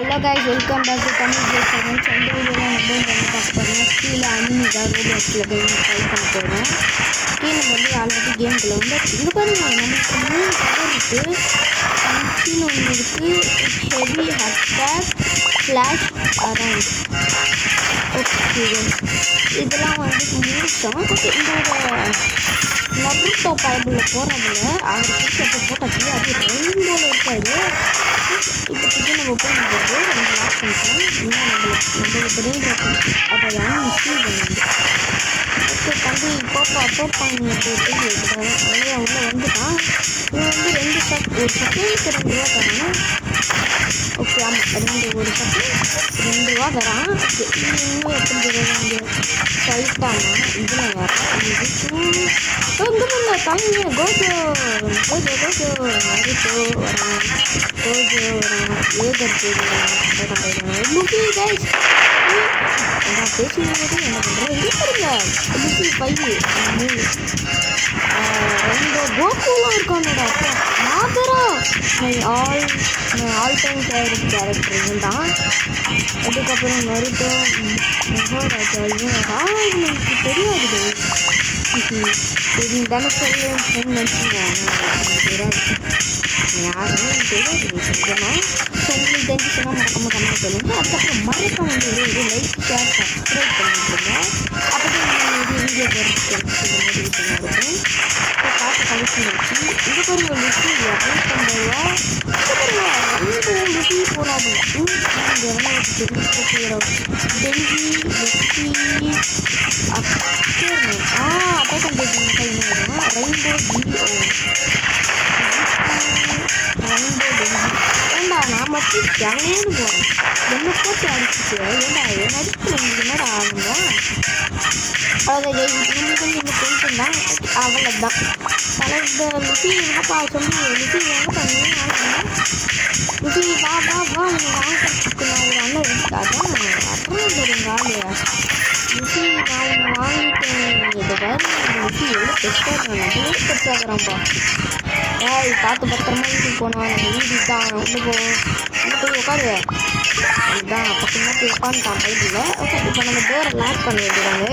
Hello guys, welcome back to Tamil game channel. இந்த வீடியோவில் நம்ம வந்து பார்க்க போகிறோம்னா கீழே அனிமிக்காக ரோபோட்ஸில் கேம் ட்ரை பண்ண போகிறோம். கீழே வந்து ஆல்ரெடி கேம்குள்ளே வந்து இங்கே பாருங்க, நமக்கு 3 கலர் இருக்குது. கீழே ஒன்று இருக்குது, heavy attack, flash around. Okay, இதெல்லாம் வந்து முடிச்சோம். ஓகே, இந்த நருட்டோ பைபிளில் போகிறதுல அவருக்கு அப்போ போட்டாச்சு. அது ரெயின்போவில் இருக்காது. இப்போதைக்கு நம்ம போகும்போது நம்ம லாக் பண்ணிக்கலாம். இன்னும் நம்மளுக்கு ரெயின் அப்போ தான் மிஸ்டேக் பண்ணுது. ஓகே தம்பி, போப்பா போப்பாங்க போட்டு அவ்வளோ உள்ளே வந்துட்டான். இவன் வந்து 2 ஒரு செகண்டுக்கு 2 ரூபா தரான். ஓகே, ஆமாம், ஒரு செகண்ட் 2 ரூபா தரான். ஓகே, இன்னும் எப்படி வந்து சொல்லிட்டாங்க. இதில் வேறு இங்கே பண்ண தலைங்க கோஜோ கோஜோ கோஜோ நருட்டோ வரான், கோஜோ வரான், ஏதர் லுபி கைஸ். நான் பேசும்போது என்ன பண்ணுறேன் இது பாருங்க, லுபி 5 2 கோகுலாம் இருக்கானோட. அப்போ மாதரா ஆல் டைம் ஃபேவரட் கேரக்டர் தான். அதுக்கப்புறம் நருட்டோ மகாராஜா எனக்கு தெரியாது. இது தானே சொல்லுன்னு நினச்சிங்க. யாருமே தெரியாது சொல்லுமா. ஸோ உங்களுக்கு தெரிஞ்சுச்சுன்னா மறக்காம கமெண்ட் சொல்லுங்கள். அதுக்கப்புறம் மறக்காம வந்து ஒரு லைக் ஷேர் சப்ஸ்கிரைப் பண்ணிட்டுருங்க. அப்போ தான் வீடியோ போகிறதுக்கு மோட்டிவேஷனாக இருக்கும். ஸோ காசு கலெக்ஷன் வச்சு இது பாருங்க, லுசி 250 ரூபா. இது பாருங்க, 2 லுசி போனாங்க. டெல்லி லுசி அட்டாக் பண்ணுறது என்ன ரெயின்போ ஜிஓ ரெயின்போ டெல்லி. ஏண்டா நான் மட்டும் ஜனேன்னு போகிறேன். என்ன போட்டு அடிச்சுட்டு ஏண்டா என் அடிச்சு உங்களுக்கு என்னடா ஆகுங்க. அவ்வளோ நம்மளுக்கு வந்து இந்த டென்ஷன் தான். அவ்வளோதான் இந்த லுசி என்னப்பா சொல்லி லுசி என்ன பண்ணுங்க. லுசி வா வா வா நீங்கள் வாங்கிறதுக்கு நான் ஒரு அண்ணன் இருக்காதான் அப்புறம் வருங்க ஆளு. லுசி நான் ஒன்று வாங்கிட்டேன். இதை வேறு லுசி எவ்வளோ பெருசாக நம்மளே பெருசாகிறான்ப்பா. ஏய் பார்த்து பத்திரமா வீட்டுக்கு போனோம். நம்ம வீடு தான் உள்ளே போய் உட்காரு. அதுதான் பக்கமாக போய் உட்காந்துட்டான் பைப்பில். ஓகே, இப்போ நம்ம டோரை லாக் பண்ணி வைக்கிறாங்க.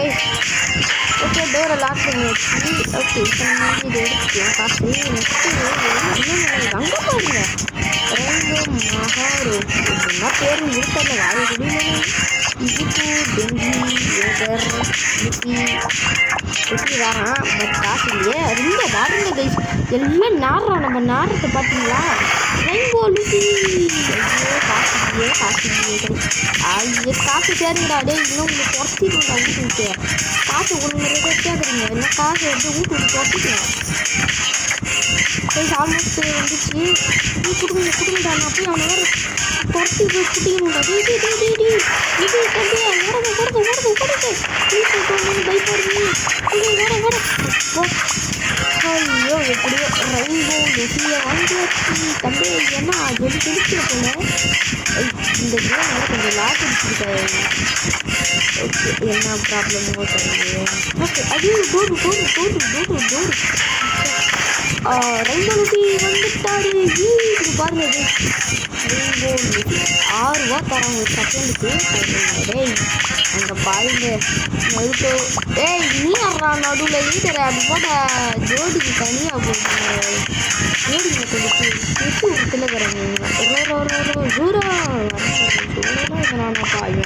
ஓகே, டோரை லாக் பண்ணி வச்சு ஓகே இப்போ நம்ம வந்து இதை எடுத்துக்கலாம் காசு. நெக்ஸ்ட்டு இன்னும் அங்கே பாருங்க, ரெயின்போ மகாரோ அப்படின்னா பேர் இருக்காது வாழ முடியல. இதுக்கு டெங்கி ஏதர் லுசி லுசி வரான். பட் காசு இல்லையே. ரொம்ப பாருங்க கைஸ், எல்லாம் நாடுறோம். நம்ம நாடுறதை பார்த்தீங்களா. ரெயின்போ லுசி காசு இல்லையே காசு இல்லையே ஐயே காசு சேருங்கடா. டே இன்னும் உங்களுக்கு குறைச்சிடுங்க வீட்டுக்கு காசு ஒன்று கேட்குறீங்க. என்ன காசு வந்து வீட்டுக்கு குறைச்சிக்கலாம். கைஸ் ஆல்மோஸ்ட் வந்துச்சு. நீ கொடுங்கடா. நான் போய் அவனை வேறு துரத்தி போய் குட்டிக்கணும்டா. இது தம்பி ஐயோ எப்படியோ ரெயின்போ லுசியை வாங்கியாச்சு தம்பி. ஏன்னா ஜொலி பிடிக்கிற போல இந்த கேம் கொஞ்சம் லாக் அடிச்சுக்கிட்டாரு. ஓகே, என்ன ப்ராப்ளமோ தெரியல. ஓகே, அது டோரு ரெயின்போ லுசி வந்துட்டாரு. இது பாருங்க, ரெயின்போ லுசி 6 ரூபா தராங்க ஒரு செகண்டுக்கு. டேய் அங்கே பாருங்க நருட்டோ. டேய் நீ அறா நடுவில் ஈட்டரை அப்படி போட்ட ஜோடிக்கு தனியாக போட்டு ஜோடிங்க கொஞ்சம் பிடிச்சி ஒரு இருக்கிறாங்க. ஜூரோலாம் இதனால பாருங்க.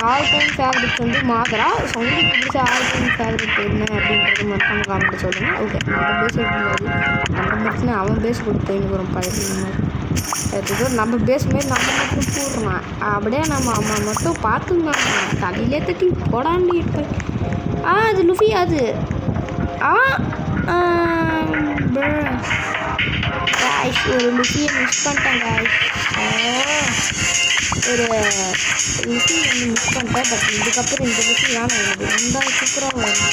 ஆல் டைம் ஃபேவரட் வந்து மாதரா. ஸோ உங்களுக்கு பிடிச்ச ஆல் டைம் ஃபேவரட் என்ன அப்படின்றது மறக்காம காமெண்ட் சொல்லுங்கள். ஓகே, நம்ம பேச முடியாது. நம்ம மட்டும் அவன் பேச கொடுத்து போயின்னு பயிர் நம்ம பேச மாரி நம்ம மட்டும் போடுறான். அப்படியே நம்ம அம்மா மட்டும் பார்த்துருந்தாங்க. தலையிலே தட்டி போடாண்டி இப்போ. அது லுஃபி அது. காய்ஸ் ஒரு லுஃபியை மிஸ் பண்ணிட்டேன் காய்ஸ். ஒரு லுசி வந்து மிஸ் பண்ணிட்டேன். பட் இதுக்கப்புறம் இந்த லுசி வேணும் எனக்கு. ரொம்ப சூப்பராக வரும்.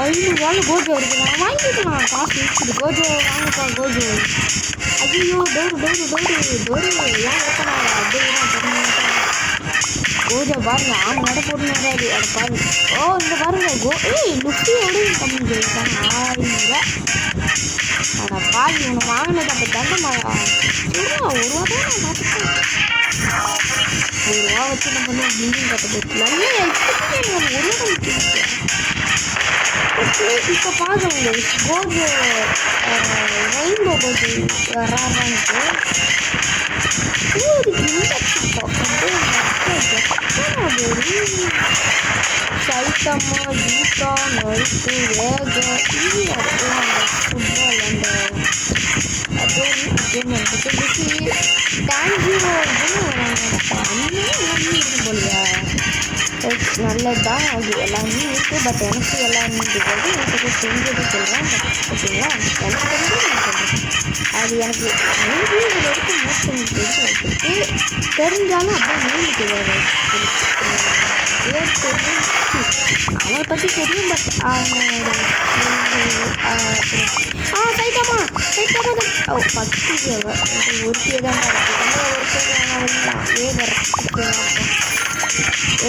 500 ரூபாய் கோஜோ இருக்குது. நான் வாங்கிக்கலாம். காசு இருக்குது. கோஜோ வாங்கிப்பா கோஜோ. ஐயோ டோரு ஏன் ஓப்பனா அப்படின்னா கோஜோ பாருங்க. நட போட்டு வராது. அதை பாருங்க. இங்கே பாருங்க லுசியோட கம்மி ஜெயிச்சாங்க 1000 ரூபா. ஆனால் பாதி ஒன்று வாங்கினது அப்போ தண்டமாயா ஒரு ரூபா தான் நான் பார்த்துட்டேன். ₹1 வச்சு நம்ம வந்து பில்டிங் கட்ட போச்சு. நல்லா எக்ஸ்பெக்ட் ஒரு ரூபா விட்டுருக்கேன். இப்போ பார்க்குறவங்க கோல்டு ரெயின்போ போட்டு வராங்கன்ட்டு சைத்தம்மா யூட்டா நைட்டு வேக இடத்துலாம் அந்த ஃபுட்பால் அந்த அதுவும் டான்ஜீரோ இதுன்னு வராங்கப்பா. அண்ணன் எல்லாமே இருக்கு போலியா. நல்லதுதான் அது எல்லாமே இருக்குது. பட் எனக்கு எல்லாமே இருக்கிறது எனக்கு தெரிஞ்சதை சொல்கிறேன். ஓகேங்களா, எனக்கு தெரிஞ்சு நான் சொல்கிறேன். அது எனக்கு மேபி இதில் இருக்க மோஸ்ட் தெரிஞ்சு வச்சுருக்கு. தெரிஞ்சாலும் அப்படியே மீனுக்கு அவனை பற்றி தெரியும். பட் சைட்டாமா ஓ 10 ஒருத்தியே தான்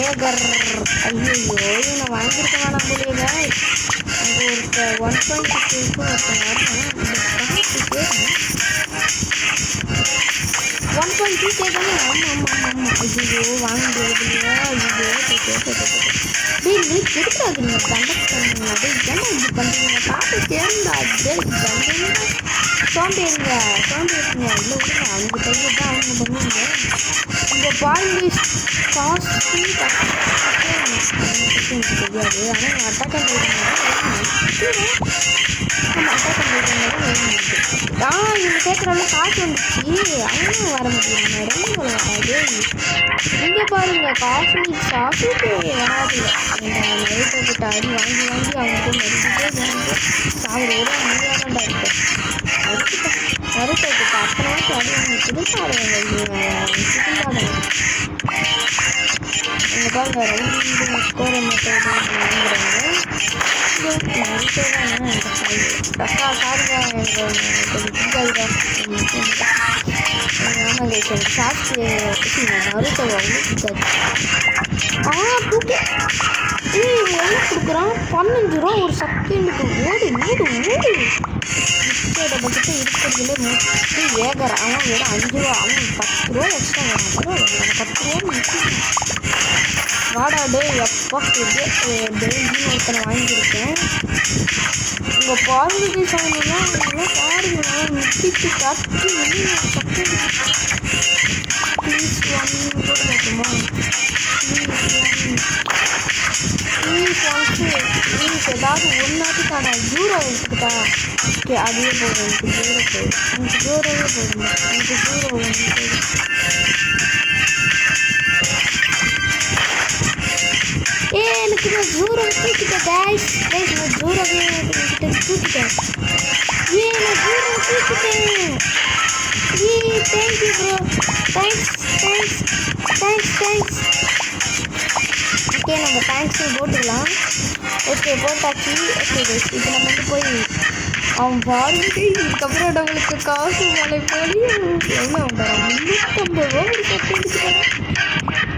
ஏகர் ஐயோ நான் வாங்கியிருக்க வேணாம் போலியங்க. அங்கே ஒருத்தர் 1.6 ஒருத்தங்க 1.2 தானே. ஆமாம் ஐயோ வாங்க முடியாதுலையா. ஐயோ நீ எடுக்காதுங்க கண்டக்ட் பண்ணுங்க. ஏன்னா இப்படி பண்ணுறீங்க காட்டு சேர்ந்தாது சோம்பேறிங்க இல்லை விடுங்க. அவங்க கையை தான் அவங்க பண்ணுவாங்க. இந்த பாலிஷ் காஸ்ட்லி எனக்கு தெரியாது. ஆனால் அட்டாக் இவங்க கேட்குறவங்க காசு வந்துச்சு. அவங்களும் வர முடியும் ரொம்ப வராது. இங்கே பாருங்க காஸ்ட்லி சாப்பிட்டு வராது. நைட்டு அடி வாங்கி அவங்க மறுபடியே சாப்பிட முடியாதாண்டா இருக்கு. மறுபடியும் அத்தனை நாளைக்கு அடி வாங்கி புதுசாக இங்கே பாருங்க ரெண்டு ஸ்கோர் மெத்தட் வாங்குறாங்க. ரக்கா சாருங்க எனக்கு கொஞ்சம் பிடிக்காதுடா. ஆமாங்க எனக்கு சாஸ்தி நருட்டோ வந்து பிடிக்காது. தூக்கி எவ்வளோ கொடுக்குறான்? 15 ரூபா ஒரு செகண்டுக்கு. ஓடு மிச்சோட பட்ஜெட்டை இருக்கிறதுல மோஸ்ட்லி ஏகர். அவன் விட 5 ரூபா அவன் 10 ரூபா எக்ஸ்ட்ரா வரான். 10 ரூபா வாடா டே எப்போ டெய்லியும் ஒருத்தனை வாங்கியிருக்கேன். உங்கள் பாசிட்டிவ் சவுண்ட்லாம் பாருங்க மிட்டிட்டு காட்டு ப்ளீஸ் ஒன் கூட பார்க்குமா ப்ளீஸ் ஏதாவது ஒன்றாட்டுக்கான ஜூரோ எடுத்துக்கிட்டா. ஓகே அதுவே போதும். எனக்கு ஜூரோவே போதும். எனக்கு ஜூரோ வந்து போதும். எனக்கு நான் ஜூரோ தூக்கிட்டேன் கைஸ் நான் ஜூரோவே என்கிட்ட தூக்கிட்டேன். நான் ஜூரோ தூக்கிட்டேன். Thank you bro. தேங்க்ஸ். ஓகே நம்ம தேங்க்ஸும் போட்டுக்கலாம். ஓகே போட்டாச்சு. ஓகே கைஸ் இப்போ நம்ம வந்து போய் அவன் பாருங்க இதுக்கப்புறம் நம்மளுக்கு காசு மழை போய் எவ்வளோ வந்துடும் 350 ரூபா ஒரு கட்டு எடுத்துக்கிறேன்.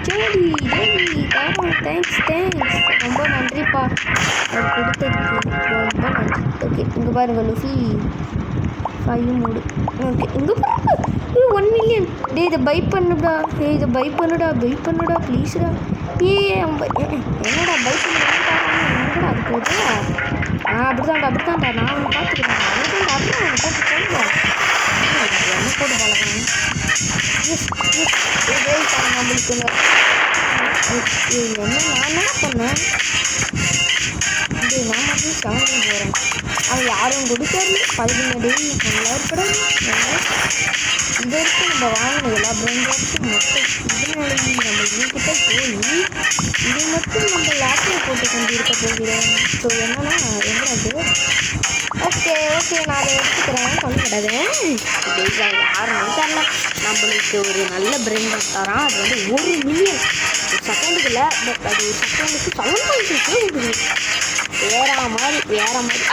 ஜோடி தேங்க்ஸ் ரொம்ப நன்றிப்பா அவர் கொடுத்ததுக்கு ரொம்ப நன்றி. ஓகே இங்கே பாருங்க லுஃபி 5 மூடு. ஓகே இங்கே பாருங்க 1 மில்லியன். இதை பை பண்ணுடா ப்ளீஸ்டா. என்னடா பை பண்ணடா அது போதா. அப்படித்தான்டா நான் அவனை பார்த்துக்கிறேன். அப்படிதான் அவனை போட்டு சொல்லுவேன் என்ன போட்டு பழகிறேன். நம்மளுக்கு என்ன நான் என்ன பண்ணேன் நான் மட்டும் சவன் போகிறேன். அவன் யாரும் கொடுக்காரு 15 டெய்லி ஏற்படும். இது வரைக்கும் நம்ம வாங்கின எல்லா பிராண்டும் மொத்தம் இதனாலேயே நம்ம இதுக்கிட்ட போய் இதை மட்டும் நம்ம லேப்டாப் போட்டு கொண்டு இருக்க போகிறோம். ஸோ என்னன்னா என்னது ஓகே நான் அதை எடுத்துக்கிறேன் சொல்லிவிடாது. யாரும் தரல நம்மளுக்கு ஒரு நல்ல பிராண்ட் தரான். அது வந்து 1 மில்லியன் ஒரு செகண்டுக்கு இல்லை. பட் அது ஒரு செகண்டுக்கு 7.6 இருக்குது. வேற மாதிரி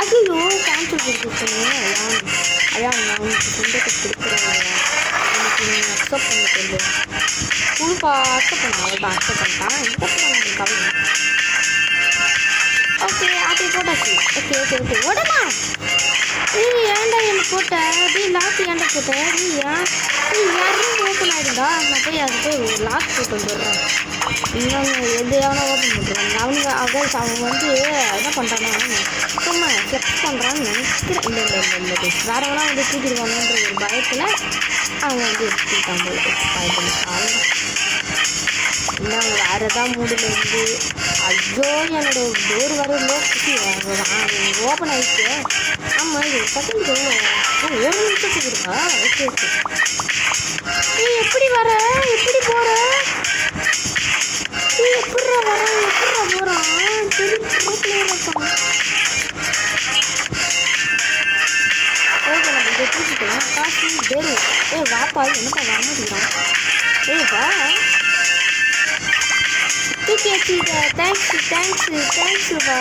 ஐயோ கேன்சல் கொடுத்துருக்கீங்க. அதான் நான் உங்களுக்கு சொந்தத்தை கொடுக்குறேன். எனக்கு நீங்கள் அக்செப்ட் பண்ண தெரியும் கொடுப்பா. அக்செப்ட் பண்ண அவ்வளோதான் அக்செப்ட் பண்ணிட்டான். இதுக்கப்புறம் உங்களுக்கு கவலை. ஓகே அப்படி போட்டாச்சு. ஓகே உடனே ஏய் ஏன்டா என்ன போட்ட டேய் லாக் ஏன்டா போட்ட நீ யாரும் ஓப்பன் ஆகிடுதா நான் போய் அது போய் ஒரு லாக் போட்டு வந்துடுறேன் இன்னொன்று எதையான ஓப்பன் பண்ணுறாங்க அவங்க வந்து என்ன பண்ணுறாங்கன்னா சும்மா செக் பண்ணுறான்னு நினைக்கிறேன் இல்லை வேறவெல்லாம் வந்து தூக்கிடுவாங்கன்ற ஒரு பயத்தில் அவங்க வந்து எடுத்துக்கிட்டாங்க பயத்தில் இன்னும் வேறு எதாவது மூடில் இருந்து ஐயோ என்னோட டோர் வரலோ ஓப்பன் ஆகிடுச்சு ஆமாம் இது செகண்ட் ஒரு நிமிஷத்துக்கு இருக்கா ஓகே ஓகே நீ எப்படி வர எப்படி போகிற நீ எப்படா வர எப்படா போகிறான் சரி இருப்பான் ஓகே நம்ம இதை தூக்கிக்கலாம் காசு டேரு வாப்பா என்னப்பா வரமாட்டேங்கிறான் வா தூக்கி தேங்க்ஸுப்பா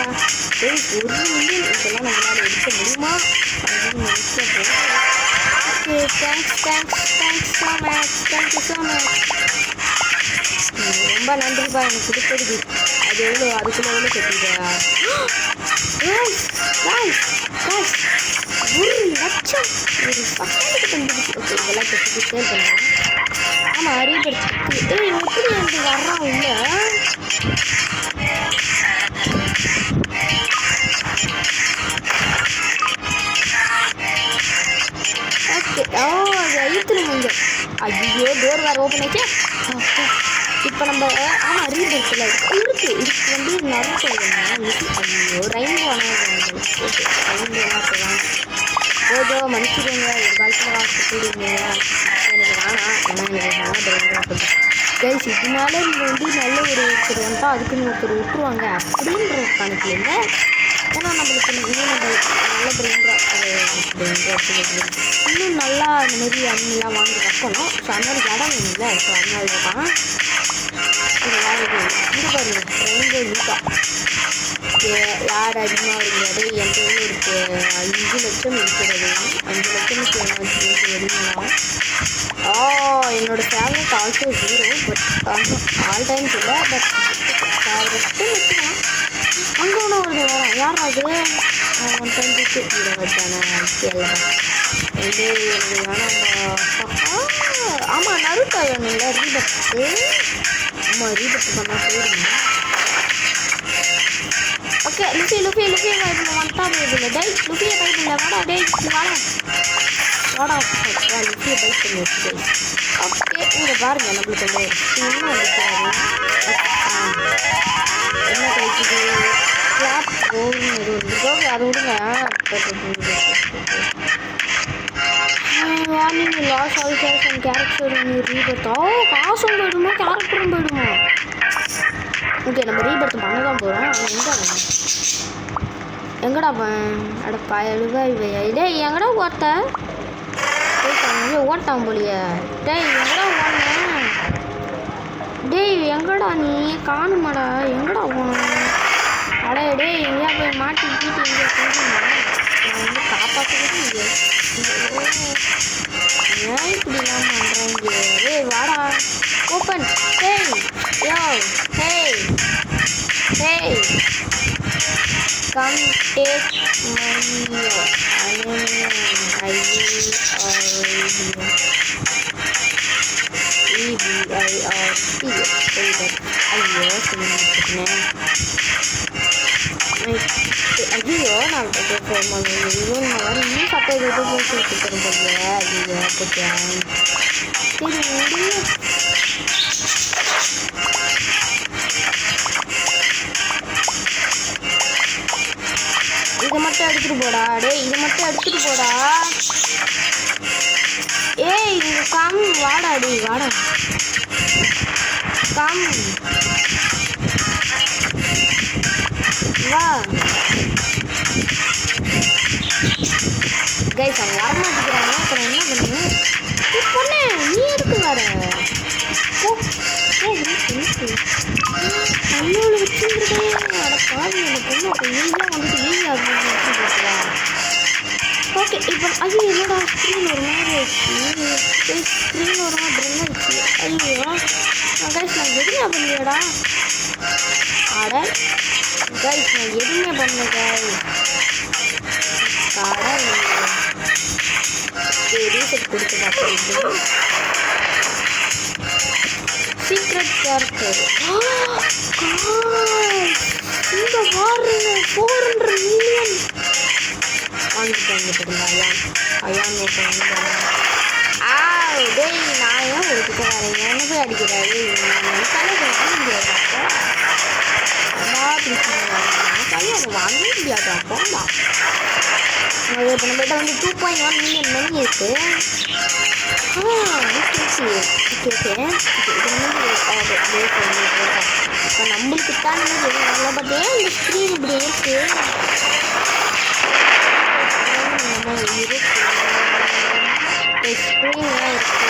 சரி 1 மில்லியன் இதெல்லாம் நம்மளால் எடுக்க முடியுமா அப்படின்னு ஓகே தேங்க்ஸ் ஸோ மச் ரொம்ப நன்றிப்பா எனக்கு கொடுத்ததுக்கு அது எவ்வளோ அதுக்குள்ள எவ்வளோ கட்டிட்டா 1 லட்சம் ஒரு பக்கத்துக்கு தந்துடுச்சு ஓகே இதெல்லாம் கட்டிட்டு சேல் பண்ணுறேன் ஆமாம் அறிவுறுத்துக்கு எப்படி எனக்கு வர்றான் இல்லை ஓகே அது ஐத்துருங்க ஐயோ டோர் வேறு ஓப்பன் ஆச்சு இப்போ நம்ம ஆமாம் ரீபர்த்தில் இருக்குது இதுக்கு வந்து நறுக்கு ஐயோ ரெயின்போ ஆனால் ஓகே ரெயின்போ ஓஜோ மன்னிச்சுக்கோங்க ஒரு காலத்தில் வாசிட்டுங்க எனக்கு வேணாம் ஏன்னா எனக்கு வேணாம் கைஸ் இதனால நீங்கள் வந்து நல்ல ஒருத்தர் வந்துட்டா அதுக்குன்னு ஒருத்தர் விட்டுருவாங்க அப்படின்ற ஒரு கணக்கில் இல்லை ஏன்னா நம்மளுக்கு இன்னும் நம்ம நல்ல பிரெயின்ரா இன்னும் நல்லா அந்த மாதிரி அண்ணெலாம் வாங்கி வைக்கணும் ஸோ அதனால இடம் வேணும்ல ஸோ அதனால தான் இது யார் இது பாருங்க ரெயின்போ யூகா யார் அதிகமாக வருங்கிறது என் பேரில் இருக்கு 5 லட்சம் இருக்கிறது 5 லட்சம் வெளியலாம் என்னோடய favourite also 0 but all times இல்லை பட் ஃபேவரட்டு வச்சுக்கலாம் அங்கே ஒன்று ஒரு வரும் யார் அது 122 தானே இது எனக்கு வேணாம் ஆமாம் நருட்டா வேணும்ல ரீபத்து ஆமாம் ரீபத்து பண்ணால் போயிருங்க ஓகே லுஃபி கைப்பில் வந்துட்டா போயிடுங்க டேய் லுஃபியை கைப்பில் வாடா டேய் வாடா லுஃபியை பைக் பண்ணி வச்சு ஓகே இங்கே பாருங்க நம்மளுக்கு வந்து இன்னும் வந்துருக்காரு என்ன கைக்குது கிளாப் போகுன்னு எதுவும் இருந்துருக்கு அதை விடுங்க warning lose all cash and character ரீபர்த்தா காசும் போயிடுமா கேரக்டரும் போயிடுமா ஓகே நம்ம ரீபர்த் பண்ண தான் போகிறோம் அவன் எங்கடா அடப்பா டேய் எங்கடா ஓட்டான் போலியே டேய் எங்கடா ஓடனேன் டேய் எங்கடா நீ காணுமாடா எங்கடா போனேன் அடே டேய் எங்கேயா போய் மாட்டிக்கிட்டு இங்கே போகணும் நான் வந்து காப்பாற்றுறது ஏன் இப்படிலாம் பண்ணுறாங்க டேய் வாடா ஓப்பன் டேய் யோ hey come take my ஐயோ நான் சட்டை இதை மட்டும் எடுத்துட்டு போடா டேய் இதை மட்டும் எடுத்துட்டு போடா ஏய் இங்க கம் வாடா டேய் வாடா கம் வா கைஸ் அவங்க வரமாட்டேங்கிறாங்க அப்புறம் என்ன பண்ணுங்க பொண்ணு நீ எதுக்கு வர அண்ணோட வச்சுருக்கே அட பாவி அந்த பொண்ணு அப்போ ஈஸியாக வந்துட்டு ஈஸியாக போட்டுவா ஓகே இப்போ அது என்னோட ஸ்க்ரீன் ஒரு மாதிரி ஆயிடுச்சு ஸ்க்ரீன் ஒரு மாதிரி ப்ரென் ஆயிடுச்சு ஐயோ கைஸ் நான் எதுவுமே பண்ணலையாடா அட கைஸ் நான் எதுவுமே பண்ணல கைஸ் கடை ரீசெட் கொடுத்து பார்க்குறது சீக்ரெட் கேரக்டர் இங்கே பாருங்க 400 மில்லியன் வாங்கிட்டாங்க தெரியுமா அயான் டேய் நான் ஏன் ஒரு கிட்ட வரேன் என்ன போய் அடிக்கிறாரு அதை வாங்கவே முடியாது அப்போலாம் இப்போ நம்மகிட்ட வந்து 2.1 மில்லியன் மணி இருக்கு ஓகே இப்போ நம்மளுக்கு தான் நல்லா பட் ஏன் இந்த ஸ்க்ரீன் இப்படி இருக்கு ஸ்க்ரீன்லாம் இருக்கு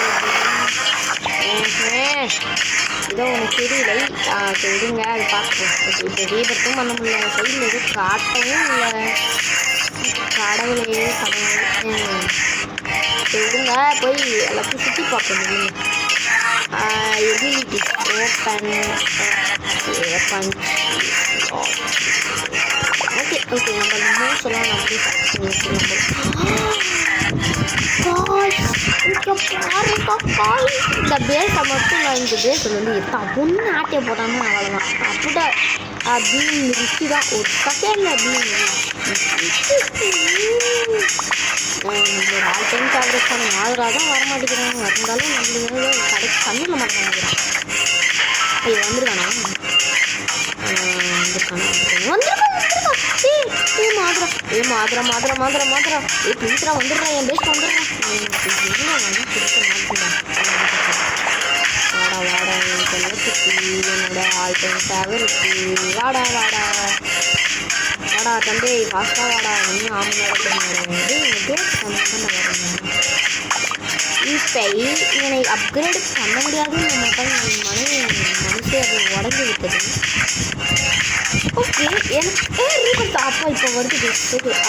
ஏதோ ஒன்று தெரியலை விடுங்க அது பார்ப்போம் இப்போ ரீபர்த்தும் பண்ண முடியல சைடில் எதுவும் காட்டவும் இல்லை கடவுளே விடுங்க போய் எல்லாத்தையும் சுற்றி பார்ப்போம் எபிலிட்டி ஓகே ஓகே நம்ம மூவ்ஸ் எல்லாம் நம்ம இந்த பேஸை மட்டும் நான் இந்த பேஸில் வந்து ஒன்று ஆட்டையை போட்டாமல் அவ்வளோதான் அப்படிதான் அப்படின்னு ரிச்சு தான் ஒரு செகண்டில் அப்படின்னு நம்மளோட ஆல் டைம் ஃபேவரட்ஸான மாதிராக தான் வர மாட்டேங்கிறாங்க இருந்தாலும் நம்மளுக்கு கடைக்கு கண்ணில் மாட்டேங்கிறாங்க ஐயோ வந்துருக்கானா மாத்திரா ப்ளீஸ்ரா வந்துடுறா என் பேஸ்ட் வந்துடுறேன் வாடா என் கண்ணத்துக்கு என்னோட ஆல் டைம் ஃபேவரட் வாடா தம்பி ஃபாஸ்ட்டாக வாடா இன்னும் ஆமாம் எனக்கு இப்போ இவனை அப்கிரேட் பண்ண முடியாதுன்னு நம்ம மனசு அது உடஞ்சி விட்டது ஓகே எனக்கு ரீபர்த் அப்பா இப்போ வருது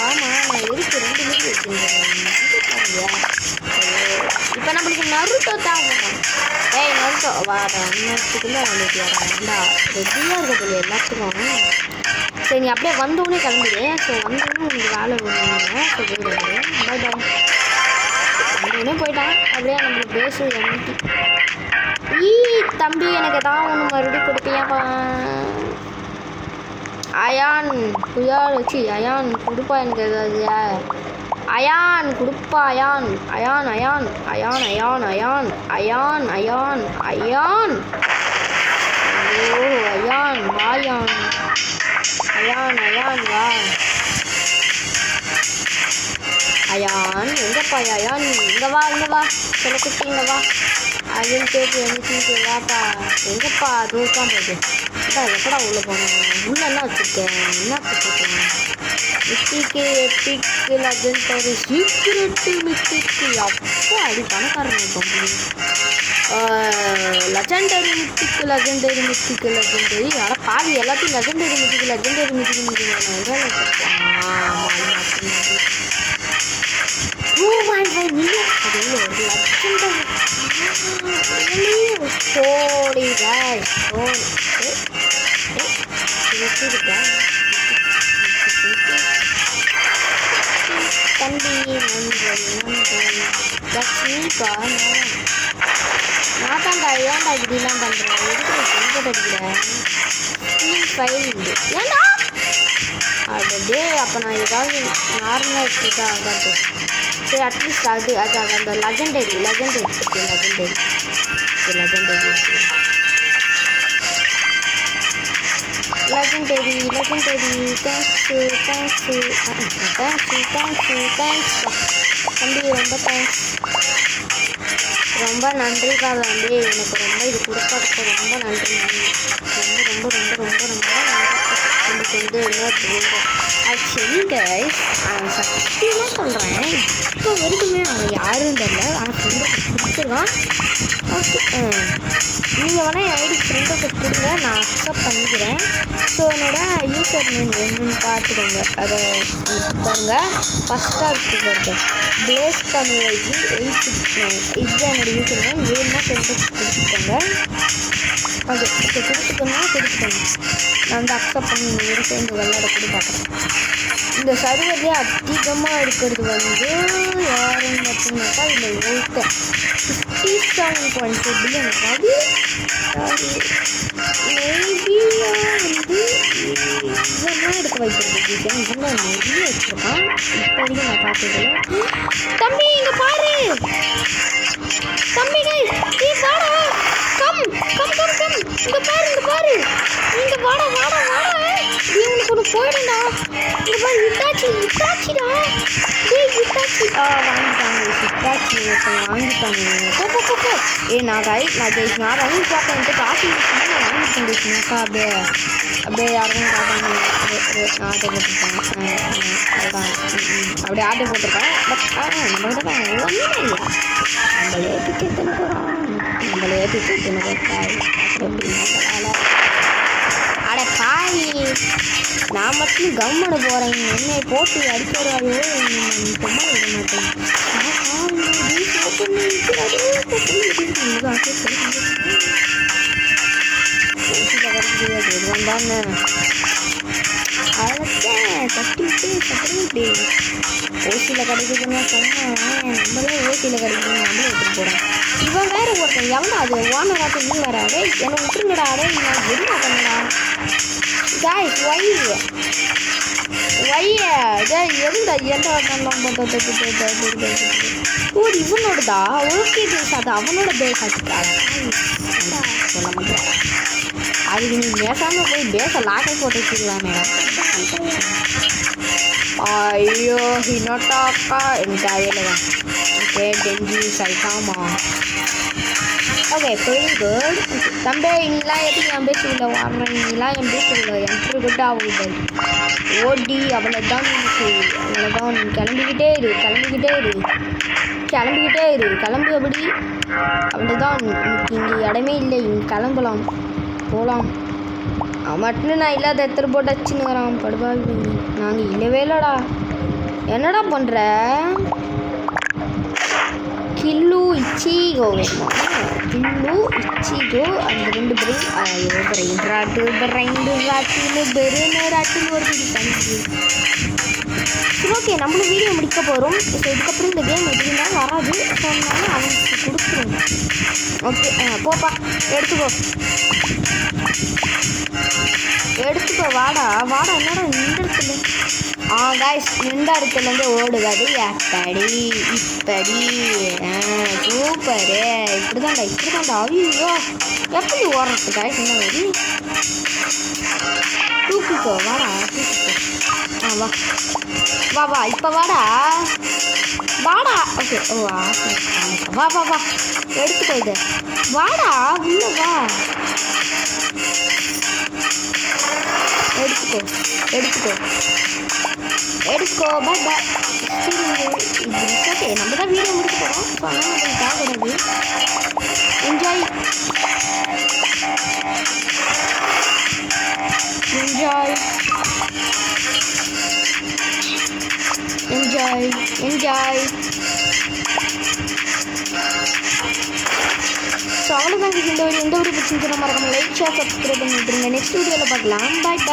ஆமாம் நான் எதுக்கு 2 மினிட் வச்சுருந்தேன் இப்போ நம்மளுக்கு நருட்டோ தான் நருட்டோ வாடா இன்னத்துக்குள்ளே அவனுக்கு வேண்டா ரெடியாக இருக்கிறது எல்லாத்துக்கும் சரி நீ அப்படியே வந்தோடனே கிளம்பிடு ஸோ வந்தோடனே உங்களுக்கு வேலை ஒன்று ஸோ போயிடுவாரு பாய் வந்தோடனே போயிட்டான் அப்படியே நம்மளுக்கு பேசு தம்பி எனக்கு தான் ஒன்று மறுபடியும் கொடுப்பியாப்பா அயான் புயால் வச்சு அயான் கொடுப்பா எனக்கு ஏதாவது அயான் கொடுப்பா அயான் ஐயோ அயான் வாயான் அயான் வா அயான் எங்கப்பா அயான் இங்கே வா சில குட்டி இங்கே வா அதுன்னு கேட்டு எனக்கு வாப்பா எங்கப்பா தூரம் தான் போகுது எப்படா உள்ளே போனேன் உள்ள என்ன வச்சுருக்கேன் என்ன வச்சுருக்கேன் எப்பிக்கு லெஜெண்டரி சீக்ரெட்டு மித்திக்கு அப்போ அடி பணக்காரன் கம்பெனி லெஜெண்டரி மித்திக்கு ஆனால் பாதி எல்லாத்தையும் லெஜெண்டரி மித்திக்கு தம்பி லக்ஷ்மிப்பா நான் தான்டா ஏன்டா இப்படிலாம் பண்ணுறேன் எதுக்கு அடிக்கிறேன் ஃபைல் உண்டு ஏன்டா டே அப்போ நான் ஏதாவது நார்மலாக வச்சுட்டா அதான் சரி அட்லீஸ்ட் அது அந்த லெஜெண்டரி தேங்க்ஸ் தம்பி ரொம்ப தேங்க்ஸ் ரொம்ப நன்றிப்பா தம்பி எனக்கு ரொம்ப இது கொடுக்காதுக்கு ரொம்ப நன்றி ரொம்ப எனக்கு வந்து இன்னொரு ஆக்சுவலி கைஸ் சத்தியமாக சொல்கிறேன் இப்போ வரைக்குமே அவன் யாரும் தெரியல ஆனால் ஃப்ரெண்ட் கொடுத்துருக்கான் ஓகே நீங்கள் வேணால் என் ஐடி ஃப்ரெண்ட் ரிக்வெஸ்ட் கொடுங்க நான் அக்செப்ட் பண்ணிக்கிறேன் ஸோ என்னோடய யூசர் நேம் என்னன்னு பார்த்துக்கோங்க அதை பாருங்கள் ஃபஸ்ட்டாக இருக்குது பாருங்க பிளேஸ் பண்ணுவது 869 இதுதான் என்னோடய யூசர் நேம் வேணும்னா ஃப்ரெண்ட் ரிக்வெஸ்ட் கொடுத்துக்கோங்க ஓகே ஓகே கொடுத்துக்கணும். நான் வந்து அக்செப்ட் பண்ணி சேர்ந்து விளையாட கூட பார்க்குறேன். இந்த சர்வரே அதிகமாக இருக்கிறது வந்து யாருன்னு பார்த்தீங்கன்னாக்கா இல்லை ஒருத்தர் 57.4 பில்லியன். அது மேபி வந்து இதெல்லாம் எடுக்க வைக்கிறது இதெல்லாம் நிறைய வச்சுருக்கான். இப்போதைக்கு நான் பார்த்ததில்ல. தம்பி இங்கே பாரு தம்பிகள், நீ வாடா, கம் கம் கம் கம், இங்கே பாரு இங்கே வாடா நீ உனக்கு ஒன்று போயிடும்டா. இங்கே பாரு இட்டாச்சிடா டேய் இட்டாச்சி வாங்கிட்டாங்க நான் வாங்கி பார்த்தேன்ட்டு காசு நான் வாங்கிட்டு அப்படியே யாரும் காட்டாங்க ஆட்டை போட்டிருப்பாங்க. அதுதான் அப்படியே ஆட்டை போட்டிருக்கேன். பட் நம்மள்கிட்ட தான் ஒன்றுமே இல்லை. நம்மளே பிச்சை தின்னு அட பாவி, நான் மட்டும் கம்மனு போகிறேன். என்னை போட்டு அடிக்கிறாயோ சும்மா விட மாட்டேன். வந்தானே அழகேன் தட்டிட்டு ஓசியில் கிடைக்குதுன்னா சொன்னேன். நம்மளே ஓசியில் கிடைக்குதுன்னு நம்மளே எடுத்துகிட்டு போகிறேன். இவன் வேறு ஒருத்தன் எவனா அது ஓனர் காட்டு நீ வேற அடே என்னை விட்டுருங்கடா. அடே நான் என்ன பண்ணடா காய்ஸ் எதுண்டா எந்த ஓ இவனோடதா. ஓகே பேஸ் அது அவனோட பேஸ் ஆச்சுக்கா. சொல்ல மாட்டேன். அதுக்கு நீ பேசாமல் போய் பேச லாக்கை போட்டு வச்சுக்கலாமே. ஐயோ ஹினோட்டாக்கா எனக்கு தேவையில்லை தான். ஓகே டெஞ்சி சைக்காமா. Okay very good. தம்பி நீலாம் எப்படி என் பேசுகிற வாங்க, நீலாம் என் பேசுகிற எப்படி குட் ஆகுது ஓடி அவ்வளோதான். அவ்வளோதான் கிளம்பிக்கிட்டே இரு கிளம்பு அப்படி அவ்வளோதான். இன்னைக்கு இங்கே இடமே இல்லை, இங்கே கிளம்பலாம் போகலாம். மட்டும் நான் இல்லாத எத்தனை போட்டு வச்சுன்னுக்கிறான் படுபாவி. நாங்கள் இல்லவே இல்லைடா. என்னடா பண்ணுற? கில்லு இச்சிகோ வேணுமா? கில்லு இச்சிகோ அந்த 2 பிரெயின் ராட்டில் ஒரு சரி ஓகே நம்மளும் வீடியோ முடிக்க போகிறோம். ஸோ இதுக்கப்புறம் இந்த கேம் எப்படி இருந்தாலும் வராது. ஸோ அதனால அவனுக்கு கொடுத்துருவோம். ஓகே போப்பா எடுத்துக்கோ வாடா என்னடா இந்த இடத்துல காய்ஸ் இந்த இடத்துலேருந்து ஓடுகாது. இப்படி சூப்பரு. இப்படிதான்டா ஐயோ எப்படி ஓடுறது காய்ஸ் இந்த மாதிரி தூக்கிக்கோ வாடா வா இப்போ வாடா ஓகே ஓ வா எடுத்துக்கோ இது வாடா உள்ள வா எடுத்துக்கோ பாய் ஓகே நம்ம தான் வீடியோ முடிக்க போகிறோம். ஸோ ஆனால் நம்மளுக்கு தேவைப்படுது. என்ஜாய் ஸோ அவ்வளோதான். இந்த ஒரு பிரச்சனை மறக்காம லைக் ஷேர் சப்ஸ்கிரைப் பண்ணிட்டுருங்க. நெக்ஸ்ட் வீடியோவில் பார்க்கலாம். பாய்